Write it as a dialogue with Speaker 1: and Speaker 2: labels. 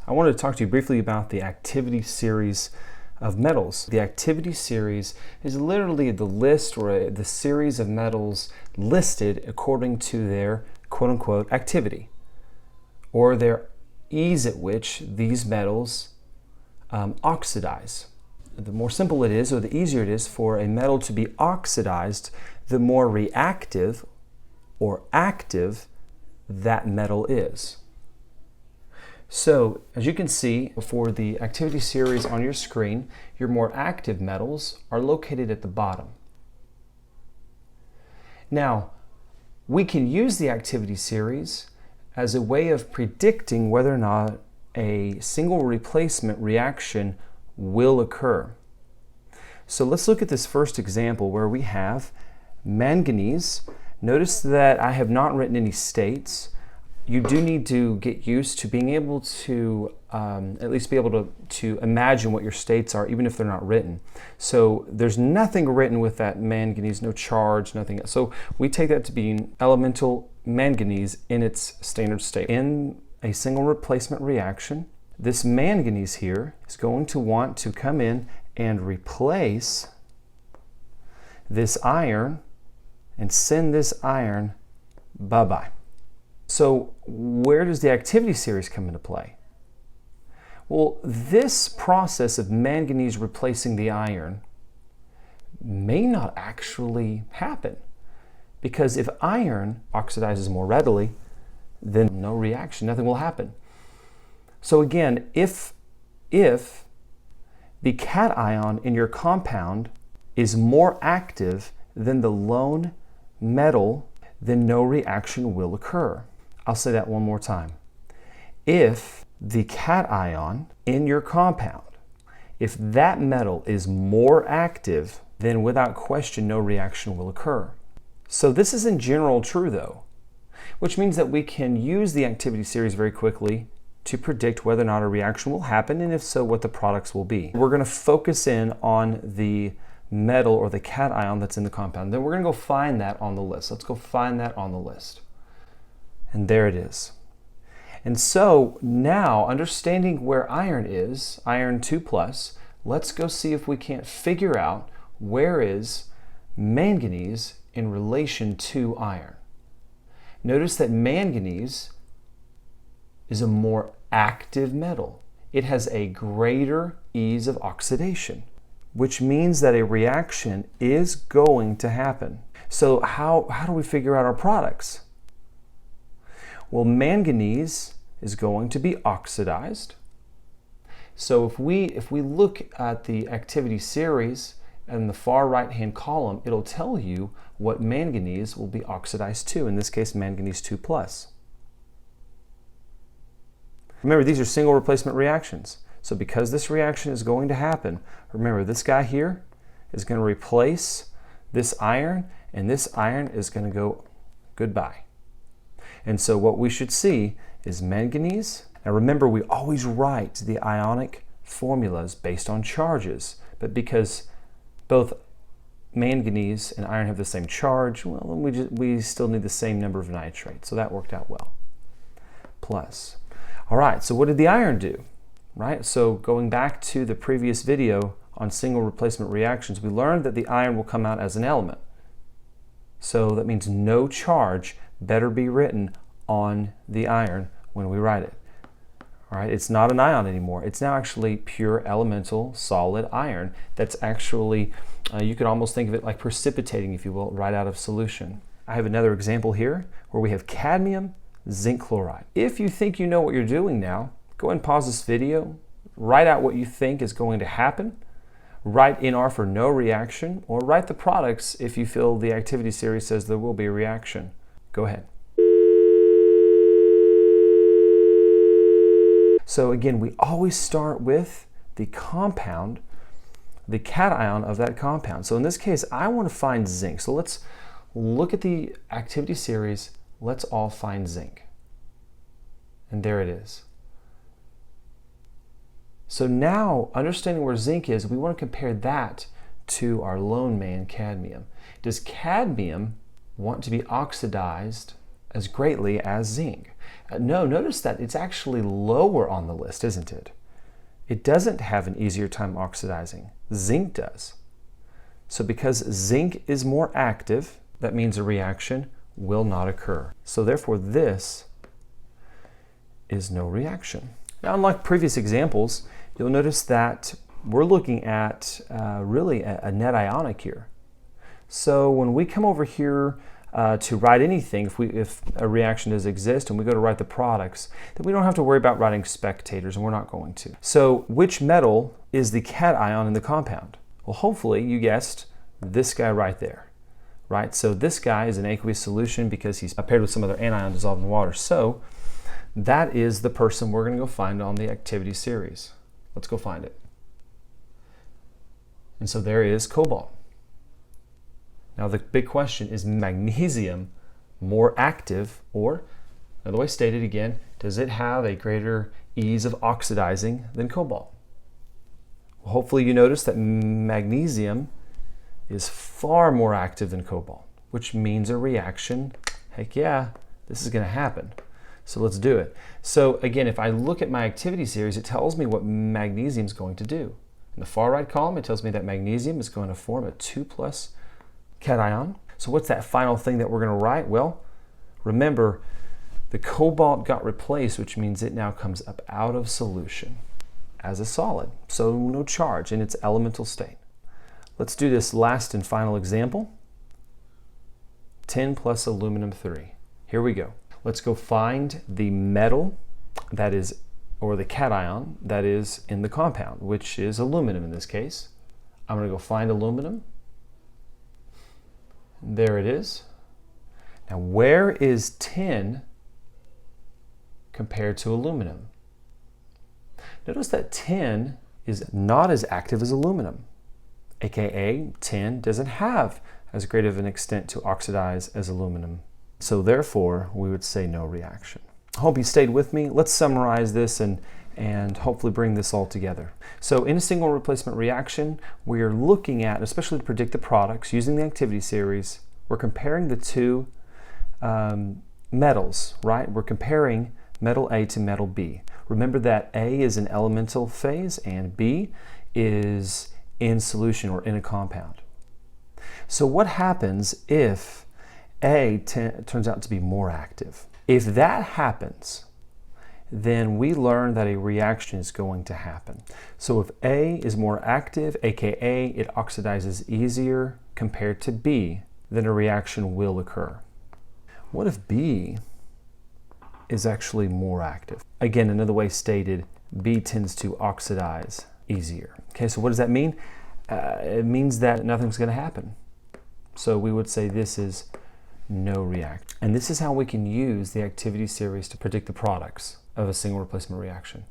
Speaker 1: I wanted to talk to you briefly about the activity series of metals. The activity series is literally the list or the series of metals listed according to their quote-unquote activity, or their ease at which these metals oxidize. The more simple it is, or the easier it is for a metal to be oxidized, the more reactive or active that metal is. So, as you can see for the activity series on your screen, your more active metals are located at the bottom. Now, we can use the activity series as a way of predicting whether or not a single replacement reaction will occur. So let's look at this first example where we have manganese. Notice that I have not written any states. You do need to get used to being able to at least be able to imagine what your states are, even if they're not written. So there's nothing written with that manganese, no charge, nothing else. So we take that to be elemental manganese in its standard state. In a single replacement reaction, this manganese here is going to want to come in and replace this iron and send this iron bye-bye. So where does the activity series come into play? Well, this process of manganese replacing the iron may not actually happen, because if iron oxidizes more readily, then no reaction, nothing will happen. So again, if the cation in your compound is more active than the lone metal, then no reaction will occur. I'll say that one more time. If the cation in your compound, if that metal is more active, then without question no reaction will occur. So this is in general true though, which means that we can use the activity series very quickly to predict whether or not a reaction will happen, and if so, what the products will be. We're going to focus in on the metal or the cation that's in the compound. Then we're going to go find that on the list. Let's go find that on the list. And there it is. And so now, understanding where iron is, iron 2+, let's go see if we can't figure out where is manganese in relation to iron. Notice that manganese is a more active metal. It has a greater ease of oxidation, which means that a reaction is going to happen. So how do we figure out our products? Well, manganese is going to be oxidized. So if we look at the activity series in the far right-hand column, it'll tell you what manganese will be oxidized to, in this case manganese 2+. Remember, these are single replacement reactions. So because this reaction is going to happen, remember this guy here is going to replace this iron, and this iron is going to go goodbye. And so what we should see is manganese. Now remember, we always write the ionic formulas based on charges, but because both manganese and iron have the same charge, well, we still need the same number of nitrates. So that worked out well. Plus. All right, so what did the iron do? Right, so going back to the previous video on single replacement reactions, we learned that the iron will come out as an element. So that means no charge better be written on the iron when we write it. All right, it's not an ion anymore. It's now actually pure elemental solid iron that's actually, you could almost think of it like precipitating, if you will, right out of solution. I have another example here where we have cadmium zinc chloride. If you think you know what you're doing now, go ahead and pause this video, write out what you think is going to happen, write NR for no reaction, or write the products if you feel the activity series says there will be a reaction. Go ahead. So again, we always start with the compound, the cation of that compound. So in this case, I want to find zinc. So let's look at the activity series. Let's all find zinc. And there it is. So now, understanding where zinc is, we want to compare that to our lone man, cadmium. Does cadmium want to be oxidized as greatly as zinc. No, notice that it's actually lower on the list, isn't it? It doesn't have an easier time oxidizing. Zinc does. So because zinc is more active, that means a reaction will not occur. So therefore this is no reaction. Now, unlike previous examples, you'll notice that we're looking at really a net ionic here. So when we come over here to write anything, if a reaction does exist and we go to write the products, then we don't have to worry about writing spectators, and we're not going to. So which metal is the cation in the compound? Well, hopefully you guessed this guy right there, right? So this guy is an aqueous solution because he's paired with some other anion dissolved in water. So that is the person we're going to go find on the activity series. Let's go find it. And so there is cobalt. Now the big question is magnesium more active, or another way stated again, does it have a greater ease of oxidizing than cobalt? Well, hopefully you notice that magnesium is far more active than cobalt, which means a reaction, heck yeah, this is going to happen. So let's do it. So again, if I look at my activity series, it tells me what magnesium is going to do. In the far right column, it tells me that magnesium is going to form a 2+ cation. So what's that final thing that we're going to write? Well, remember, the cobalt got replaced, which means it now comes up out of solution as a solid. So no charge in its elemental state. Let's do this last and final example. 10 plus aluminum 3. Here we go. Let's go find the metal that is, or the cation that is in the compound, which is aluminum in this case. I'm going to go find aluminum. There it is. Now, where is tin compared to aluminum? Notice that tin is not as active as aluminum, aka tin doesn't have as great of an extent to oxidize as aluminum. So therefore, we would say no reaction. I hope you stayed with me. Let's summarize this and hopefully bring this all together. So in a single replacement reaction, we are looking at, especially to predict the products, using the activity series, we're comparing the two metals, right? We're comparing metal A to metal B. Remember that A is an elemental phase and B is in solution or in a compound. So what happens if A turns out to be more active? If that happens, then we learn that a reaction is going to happen. So if A is more active, aka it oxidizes easier compared to B, then a reaction will occur. What if B is actually more active? Again, another way stated, B tends to oxidize easier. Okay, so what does that mean? It means that nothing's going to happen. So we would say this is no reaction. And this is how we can use the activity series to predict the products of a single replacement reaction.